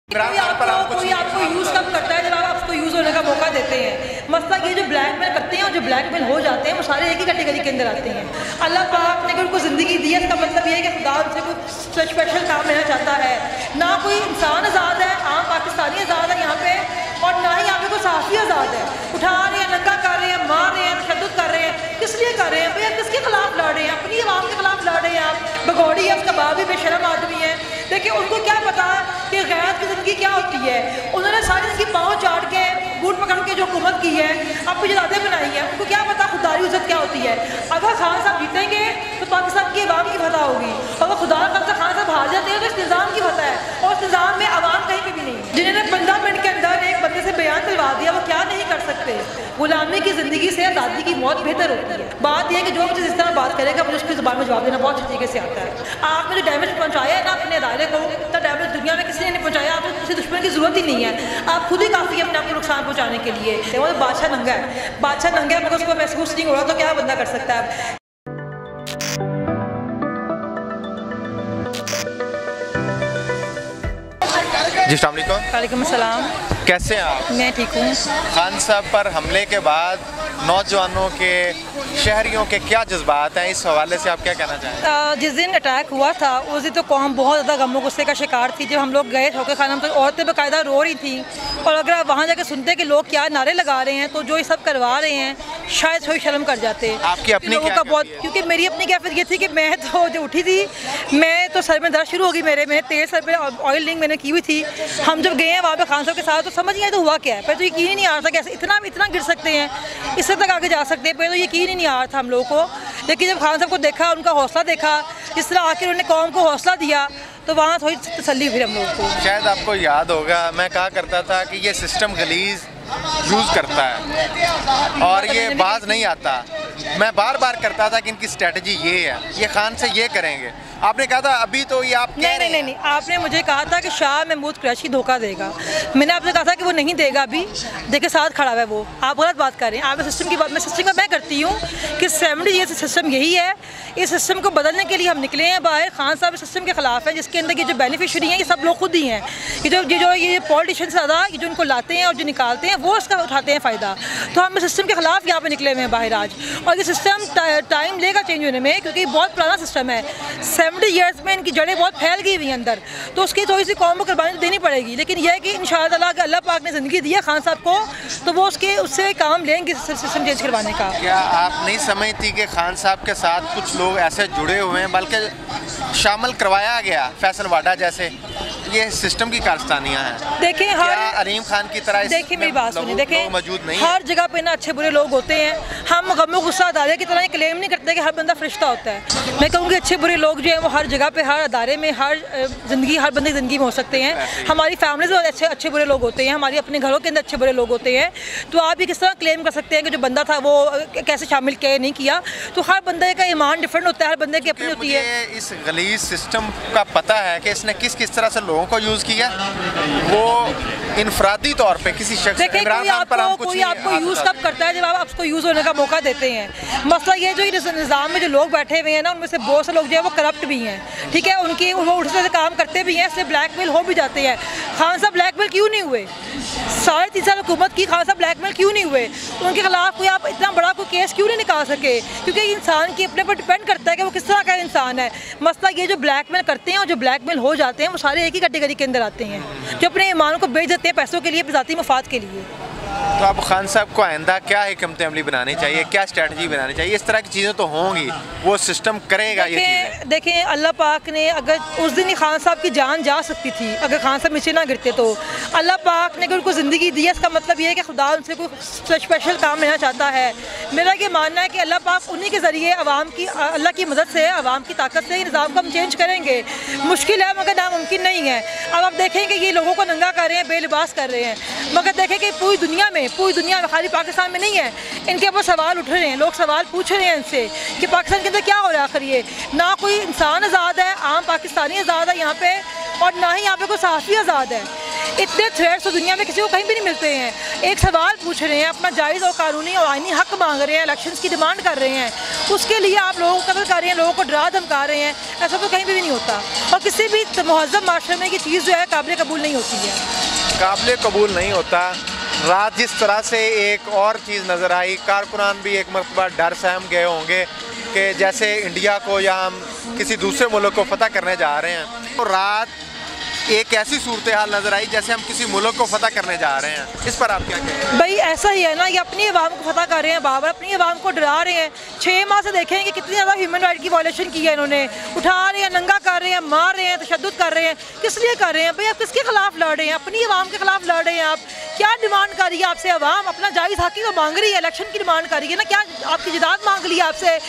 कोई आपको यूज़ कब करता है जब आप आपको यूज़ होने का मौका देते हैं। मसला ये जो ब्लैकमेल करते हैं और जो ब्लैकमेल हो जाते हैं वो सारे एक ही कैटेगरी के अंदर आते हैं। अल्लाह पाक ने उनको ज़िंदगी दी है, इसका मतलब ये है कि खुदा उनसे कोई स्पेशल काम लेना चाहता है। ना कोई इंसान आज़ाद है, आम पाकिस्तानी आज़ाद है यहाँ पे, और ना ही यहाँ पे कोई सहाफ़ी आज़ाद है। उठा रहे हैं, नंगा कर रहे हैं, मार रहे हैं, तशद्दुद कर रहे हैं। किस लिए कर रहे हैं भैया? किसके खिलाफ लड़ रहे हैं? अपनी आवाम के खिलाफ लड़ रहे हैं। आप भगौड़ी है, उसका बाप भी बेशरम आदमी है। देखिए उनको क्या पता कि गैरत की ज़िंदगी क्या होती है। उन्होंने सारी ज़िंदगी पाँव चाट के बूट पकड़ के जो हुकूमत की है, अपनी जदादें बनाई है, उनको क्या पता खुदारी इज्जत क्या होती है। अगर खान साहब जीतेंगे तो पाकिस्तान की आवाम की फतह होगी, और अगर खुदा खान साहब हार जाते हैं तो इस निज़ाम की फतह है, और इस निज़ाम में आवाम कहीं पर भी नहीं। जिन्होंने 15 मिनट के अंदर एक बंदे से बयान दिलवा दिया, वो क्या नहीं कर सकते। गुलामी की ज़िंदगी से आज़ादी की मौत बेहतर होती है। बात यह है कि जो मुझे जिस तरह बात करेगा मुझे उसकी ज़ुबान में जवाब देना बहुत अच्छी तरीके से आता है। आपने जो डैमेज पहुँचाया है ना अपने अदारे को, इतना डैमेज दुनिया में किसी ने नहीं पहुँचाया। आपको किसी दुश्मन की ज़रूरत ही नहीं है, आप खुद ही काफ़ी अपने आपको नुकसान पहुँचाने के लिए। वो बादशाह नंगा है, बादशाह नंगा है, मगर उसको महसूस नहीं हो रहा, तो क्या बंदा कर सकता है। जी अस्सलाम वालेकुम। वालेकुम अस्सलाम। कैसे हैं आप? मैं ठीक हूँ। खान साहब पर हमले के बाद नौजवानों के, शहरियों के क्या जज्बात हैं, इस हवाले से आप क्या कहना चाहेंगे? जिस दिन अटैक हुआ था उस दिन तो कौम बहुत ज़्यादा गम गुस्से का शिकार थी। जब हम लोग गए ठोके खाना में तो औरतें बाकायदा रो रही थी, और अगर आप वहाँ जाकर सुनते कि लोग क्या नारे लगा रहे हैं, तो जो ये सब करवा रहे हैं शायद थोड़ी शर्म कर जाते। आपकी अपनी लोगों का बहुत, क्योंकि मेरी अपनी कैफियत ये थी कि मैं तो जो उठी थी, मैं तो सर में दर्द शुरू हो गई, मेरे तेज सर पर ऑयलिंग मैंने की हुई थी। हम जब गए हैं वहाँ पे खान साहब के साथ तो समझ नहीं आया तो हुआ क्या है। पहले तो यकीन ही नहीं आ रहा था कैसे इतना गिर सकते हैं, इससे तक आगे जा सकते हैं। पहले तो यकीन ही नहीं आ रहा था हम लोगों को। लेकिन जब खान साहब को देखा, उनका हौसला देखा, जिस तरह आखिर उन्होंने कौम को हौसला दिया, तो वहाँ थोड़ी तसल्ली हुई हम लोगों को। शायद आपको याद होगा मैं कहा करता था कि ये सिस्टम गलीज यूज़ करता है और ये बाज नहीं आता। मैं बार बार करता था कि इनकी स्ट्रेटजी ये है, ये खान से ये करेंगे। आपने कहा था अभी तो ये आप कह रहे हैं। नहीं, आपने मुझे कहा था कि शाह महमूद कुरैशी धोखा देगा। मैंने आपसे कहा था कि वो नहीं देगा, अभी देखिए साथ खड़ा है वो। आप गलत बात कर रहे हैं। आप सिस्टम की बात, मैं सिस्टम का मैं करती हूँ कि 70 ये सिस्टम यही है। इस सिस्टम को बदलने के लिए हम निकले हैं बाहर। खान साहब इस सिस्टम के खिलाफ है, जिसके अंदर ये जो बेनिफिशरी हैं ये सब लोग खुद ही हैं। ये पॉलिटिशियन ज़्यादा जो इनको लाते हैं और जो निकालते हैं वो इसका उठाते हैं फ़ायदा। तो हम इस सिस्टम के खिलाफ यहाँ पर निकले हुए हैं बाहर आज, और ये सिस्टम टाइम लेगा चेंज होने में, क्योंकि बहुत पुराना सिस्टम है। 70 ईयर्स में इनकी जड़ें बहुत फैल गई हुई हैं अंदर, तो उसकी थोड़ी सी कौम को कुर्बानी देनी पड़ेगी। लेकिन यह है कि इंशाअल्लाह अल्लाह पाक ने ज़िंदगी दी है खान साहब को, तो वो उससे काम लेंगे सिस्टम चेंज करवाने का। क्या आप नहीं समझती कि खान साहब के साथ कुछ लोग ऐसे जुड़े हुए हैं, बल्कि शामिल करवाया गया फैसल वाडा जैसे, ये सिस्टम की कारस्तानियाँ हैं? देखें हर अलीम खान की तरह, देखिए मेरी बात सुनिए, देखें मौजूद नहीं, हर जगह पे ना अच्छे बुरे लोग होते हैं। हम गम गुस्सा अदारे की तरह क्लेम नहीं करते कि हर बंदा फरिश्ता होता है। मैं कहूँगी अच्छे बुरे लोग जो हैं वो हर जगह पे, हर अदारे में, हर ज़िंदगी, हर बंदे की ज़िंदगी में हो सकते हैं। हमारी फैमिली में अच्छे बुरे लोग होते हैं, हमारी अपने घरों के अंदर अच्छे बुरे लोग होते हैं। तो आप ये किस तरह क्लेम कर सकते हैं कि जो बंदा था वो कैसे शामिल किया नहीं किया? तो हर बंदे का ईमान डिफरेंट होता है, हर बंदे की अपनी होती है। इस गलीज सिस्टम का पता है कि इसने किस तरह से लोगों को यूज़ किया, वो इनफरादी तौर पे किसी शख्स, इमरान खान पर हम कुछ नहीं। आपको यूज़ कब करता है? जब आप आपको यूज़ होने का मौका देते हैं। मसला ये जो निज़ाम में जो लोग बैठे हुए हैं ना, उनमें से बहुत से लोग जो है वो करप्ट भी हैं, ठीक है, उनकी वो उल्टे से काम करते भी हैं, इससे ब्लैकमेल हो भी जाते हैं। खान साहब ब्लैकमेल क्यों नहीं हुए? 3.5 साल हुकूमत की, खान साहब ब्लैकमेल क्यों नहीं हुए? उनके खिलाफ कोई आप इतना बड़ा कोई केस क्यों नहीं निकाल सके? क्योंकि इंसान की अपने पर डिपेंड करता है कि वो किस तरह का इंसान है। मसला ये जो ब्लैकमेल करते हैं और जो ब्लैकमेल हो जाते हैं वो सारे एक ही कैटेगरी के अंदर आते हैं, जो अपने ईमान को बेच देते हैं पैसों के लिए, ज़ाती मफाद के लिए। तो अब खान साहब को आइंदा क्या हिकमत अमली बनानी चाहिए, क्या स्ट्रेटजी बनानी चाहिए? इस तरह की चीज़ें तो होंगी, वो सिस्टम करेगा ये चीज़ें। देखें अल्लाह पाक ने, अगर उस दिन ही खान साहब की जान जा सकती थी, अगर खान साहब नीचे ना गिरते, तो अल्लाह पाक ने अगर उनको ज़िंदगी दी है, इसका मतलब ये है कि खुदा उनसे कोई स्पेशल काम लेना चाहता है। मेरा ये मानना है कि अल्लाह पाक उन्हीं के ज़रिए अवाम की, अल्लाह की मदद से, अवाम की ताकत से निज़ाम को हम चेंज करेंगे। मुश्किल है मगर नामुमकिन नहीं है। अब आप देखें कि ये लोगों को नंगा कर रहे हैं, बेलिबास कर रहे हैं, मगर देखें कि पूरी दुनिया में खाली पाकिस्तान में नहीं है, इनके ऊपर सवाल उठ रहे हैं, लोग सवाल पूछ रहे हैं इनसे कि पाकिस्तान के अंदर क्या हो रहा है आखिर। ये ना कोई इंसान आज़ाद है, आम पाकिस्तानी आज़ाद है यहाँ पे, और ना ही यहाँ पे कोई सहाफ़ी आज़ाद है। इतने थ्रेट्स तो दुनिया में किसी को कहीं भी नहीं मिलते हैं। एक सवाल पूछ रहे हैं, अपना जायज़ और कानूनी और आइनी हक मांग रहे हैं, इलेक्शंस की डिमांड कर रहे हैं, उसके लिए आप लोगों को कत्ल कर रहे हैं, लोगों को डरा धमका रहे हैं। ऐसा तो कहीं भी नहीं होता। और किसी भी महज़्ज़ब माशरे में ये चीज़ जो है काबिल कबूल नहीं होती है। काबिल कबूल नहीं होता। रात जिस तरह से एक और चीज़ नज़र आई, कारकुनान भी एक मरतबा डर सहम गए होंगे कि जैसे इंडिया को या हम किसी दूसरे मुल्क को फतह करने जा रहे हैं। तो रात एक ऐसी सूरत हाल नज़र आई जैसे हम किसी मुल्क को फतह करने जा रहे हैं। इस पर आप क्या कहेंगे? भाई ऐसा ही है ना, ये अपनी आवाम को फतह कर रहे हैं, बाबर अपनी आवाम को डरा रहे हैं। 6 माह से देखें कि कितनी ज़्यादा ह्यूमन राइट की वायलेशन की है इन्होंने। उठा रहे हैं, नंगा कर रहे हैं, मार रहे हैं, तशद्दुद कर रहे हैं। किस लिए कर रहे हैं भाई? आप किसके खिलाफ लड़ रहे हैं? अपनी आवाम के खिलाफ लड़ रहे हैं। आप क्या डिमांड कर रही है आपसे आवाम? अपना जायज़ हक़ को मांग रही है, इलेक्शन की डिमांड कर रही है ना। क्या आपकी जदाद मांग ली है आपसे?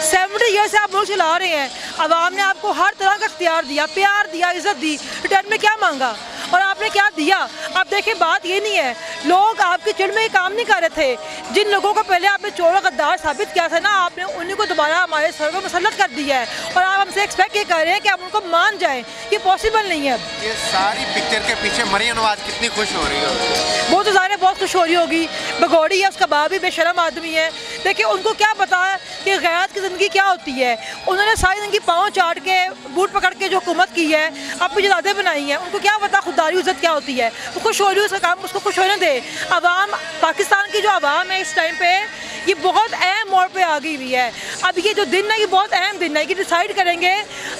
70 ईयर से आप मुल्क चला रहे हैं। आवाम ने आपको हर तरह का इख्तियार दिया, प्यार दिया, इज़्ज़त दी। रिटर्न में क्या मांगा और आपने क्या दिया? अब देखिए बात ये नहीं है, लोग आपकी चिड़ में काम नहीं कर रहे थे। जिन लोगों को पहले आपने चोर गद्दार साबित किया था ना, आपने उन्हीं को दोबारा हमारे सर पर मुसल्लत कर दिया है और आप हमसे एक्सपेक्ट ये कर रहे हैं कि हम उनको मान जाएं। ये पॉसिबल नहीं है। ये सारी पिक्चर के पीछे मरियम नवाज कितनी खुश हो रही है? वो तो ज़ाहिर है बहुत खुश हो रही होगी। भगोड़ी है, उसका बाप भी बेशरम आदमी है। देखिए उनको क्या पता है कि गैरत की ज़िंदगी क्या होती है। उन्होंने सारी ज़िंदगी पाँव चाट के बूट पकड़ के जो हुकूमत की है, अपनी जदादें बनाई हैं, उनको क्या पता खुददारी इज़्ज़त क्या होती है। वो खुश हो रही है, उसका काम उसको खुश होने दे। आवाम, पाकिस्तान की जो आवाम है इस टाइम पे ये बहुत अहम मोड़ पे आ गई हुई है। अब ये जो दिन है ये बहुत अहम दिन है कि डिसाइड करेंगे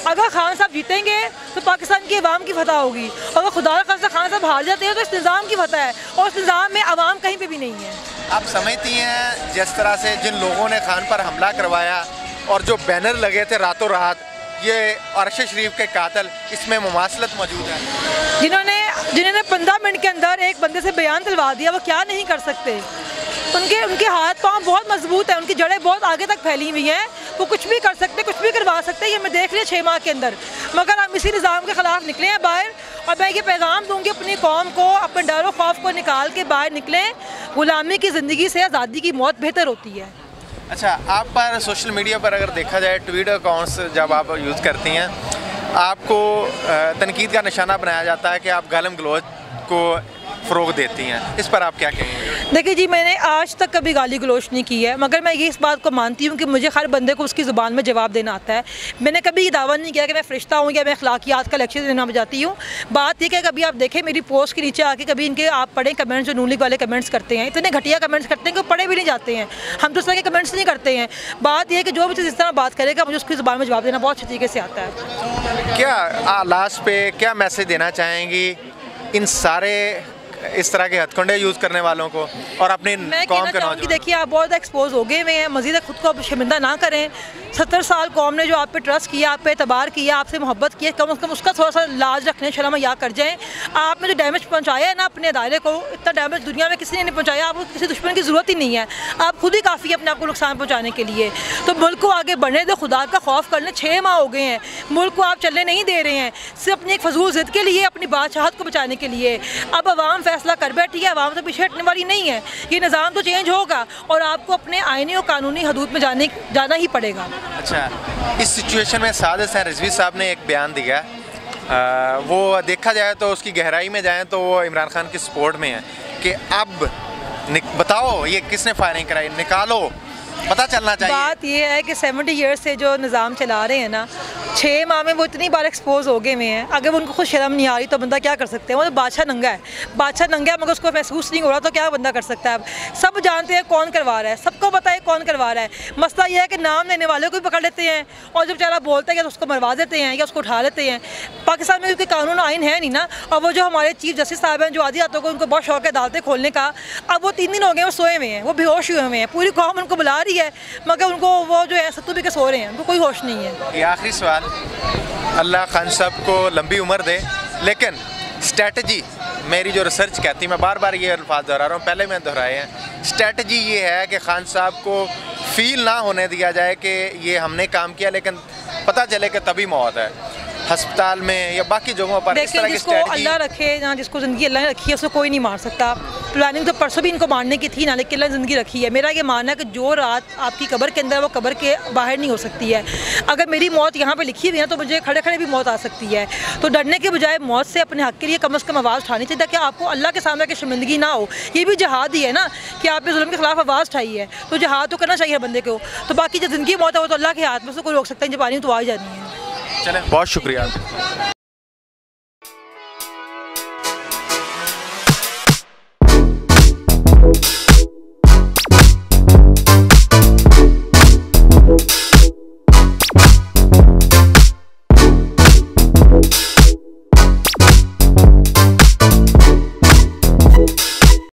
अगर खान साहब जीतेंगे तो पाकिस्तान की आवाम की फतह होगी, और अगर खुदा न खास्ता खान साहब हार जाते हैं तो इस निज़ाम की फतह है, और इस निज़ाम में आवाम कहीं पे भी नहीं है। आप समझती हैं जिस तरह से जिन लोगों ने खान पर हमला करवाया और जो बैनर लगे थे रातों रात, ये अरशद शरीफ के कातिल, इसमें मुमासलत मौजूद है? जिन्होंने 15 मिनट के अंदर एक बंदे से बयान दिलवा दिया, वो क्या नहीं कर सकते? उनके हाथ पाँव बहुत मजबूत है, उनकी जड़ें बहुत आगे तक फैली हुई हैं। वो कुछ भी कर सकते, कुछ भी करवा सकते हैं। ये मैं देख लिया 6 माह के अंदर। मगर हम इसी निज़ाम के ख़िलाफ़ निकले हैं बाहर, और मैं ये पैगाम दूँगी अपनी कौम को, अपने डर व खौफ को निकाल के बाहर निकलें। गुलामी की ज़िंदगी से आज़ादी की मौत बेहतर होती है। अच्छा, आप पर सोशल मीडिया पर अगर देखा जाए, ट्विटर अकाउंट्स जब आप यूज़ करती हैं, आपको तनकीद का निशाना बनाया जाता है कि आप गालम गलौज को फ़रोग देती हैं। इस पर आप क्या कहेंगे? देखिए जी, मैंने आज तक कभी गाली गलोच नहीं की है, मगर मैं ये इस बात को मानती हूँ कि मुझे हर बंदे को उसकी ज़ुबान में जवाब देना आता है। मैंने कभी ये दावा नहीं किया कि मैं फ़रिश्ता हूँ या मैं अखलाकियात का लेक्चर देना जाती हूँ। बात ये कि कभी आप देखें मेरी पोस्ट के नीचे आके कभी इनके आप पढ़ें कमेंट्स, जो नून लीग वाले कमेंट्स करते हैं, इतने घटिया कमेंट्स करते हैं कि पढ़े भी नहीं जाते हैं। हम तो इस तरह के कमेंट्स नहीं करते हैं। बात यह है कि जो भी चीज़ इस तरह बात करेगा मुझे उसकी ज़ुबान में जवाब देना बहुत अच्छी तरीके से आता है। क्या लास्ट पे क्या मैसेज देना चाहेंगी इन सारे इस तरह के हथकंडे यूज़ करने वालों को और अपनी कौम के नौजवान? देखिए आप बहुत एक्सपोज हो गए हुए हैं, मज़ीद खुद को अब शर्मिंदा ना करें। 70 साल कौम ने जो आप पे ट्रस्ट किया, आप पे एतबार किया, आपसे मोहब्बत की, कम से कम उसका थोड़ा सा लाज रखने, शर्म या कर जाएं। आपने जो डैमेज पहुंचाया है ना अपने अदारे को, इतना डैमेज दुनिया में किसी ने नहीं पहुंचाया। आपको किसी दुश्मन की ज़रूरत ही नहीं है, आप खुद ही काफ़ी है अपने आप को नुकसान पहुँचाने के लिए। तो मुल्क को आगे बढ़ने दो, खुदा का खौफ कर लें। 6 माह हो गए हैं, मुल्क को आप चलने नहीं दे रहे हैं, सिर्फ अपनी एक फजूल ज़िद के लिए, अपनी बादशाहत को बचाने के लिए। अब आवाम फैसला कर बैठी है, आवाम तो पीछे हटने वाली नहीं है। ये निज़ाम तो चेंज होगा और आपको अपने आईनी और कानूनी हदूद में जाना ही पड़ेगा। अच्छा, इस सिचुएशन में साद हसैन रिजवी साहब ने एक बयान दिया, वो देखा जाए तो उसकी गहराई में जाएं तो वो इमरान खान की सपोर्ट में है कि अब बताओ ये किसने फायरिंग कराई, निकालो, पता चलना चाहिए। बात ये है कि 70 ईयर्स से जो निज़ाम चला रहे हैं ना, 6 माह में वो इतनी बार एक्सपोज हो गए हुए हैं। अगर उनको खुद शर्म नहीं आ रही तो बंदा क्या कर सकते हैं? वो तो बादशाह नंगा है, बादशाह नंगा है, मगर उसको महसूस नहीं हो रहा तो क्या बंदा कर सकता है? अब सब जानते हैं कौन करवा रहा है, सबको पता है कौन करवा रहा है। मसला ये है कि नाम लेने वाले को भी पकड़ लेते हैं और जब बेचारा बोलता है तो उसको मरवा देते हैं या उसको उठा लेते हैं। पाकिस्तान में क्योंकि कानून आइन है नहीं ना, और वो जो हमारे चीफ जस्टिस साहब हैं जो आधी रातों को उनको बहुत शौक है अदालतें खोलने का, अब वो 3 दिन हो गए वो सोए हुए हैं, वो बेहोश हुए हुए हैं। पूरी कौम उनको बुला रही है मगर उनको वो जो है सत्तू भी के सो रहे हैं, उनको कोई होश नहीं है। ये आखिरी सवाल, अल्लाह खान साहब को लंबी उम्र दे, लेकिन स्ट्रेटजी मेरी जो रिसर्च कहती है, मैं बार बार ये अल्फाज दोहरा रहा हूँ, पहले मैं दोहराए हैं, स्ट्रेटजी ये है कि खान साहब को फील ना होने दिया जाए कि ये हमने काम किया, लेकिन पता चले कि तभी मौत है अस्पताल में या बाकी जगहों पर। इस तरह की स्ट्रेटजी अल्लाह रखे, जहाँ जिसको ज़िंदगी अल्लाह ने रखी है उसको कोई नहीं मार सकता। प्लानिंग तो परसों भी इनको मारने की थी ना, लेकिन अल्लाह ज़िंदगी रखी है। मेरा ये मानना है कि जो रात आपकी कब्र के अंदर वो कब्र के बाहर नहीं हो सकती है। अगर मेरी मौत यहाँ पे लिखी हुई है तो मुझे खड़े खड़े भी मौत आ सकती है। तो डरने के बजाय मौत से अपने हक़ के लिए कम अज़ कम आवाज़ उठानी चाहिए ताकि आपको अल्लाह के सामने की शर्मिंदगी ना हो। ये भी जहाद ही है ना कि आपने जुल्म के खिलाफ आवाज़ उठाई है, तो जहाद तो करना चाहिए बंदे को। तो बाकी जो ज़िंदगी मौत है वो तो अल्लाह के हाथ में, उसको कोई रोक सकता है, जब पानी तो आ ही जानी है। चलें, बहुत शुक्रिया।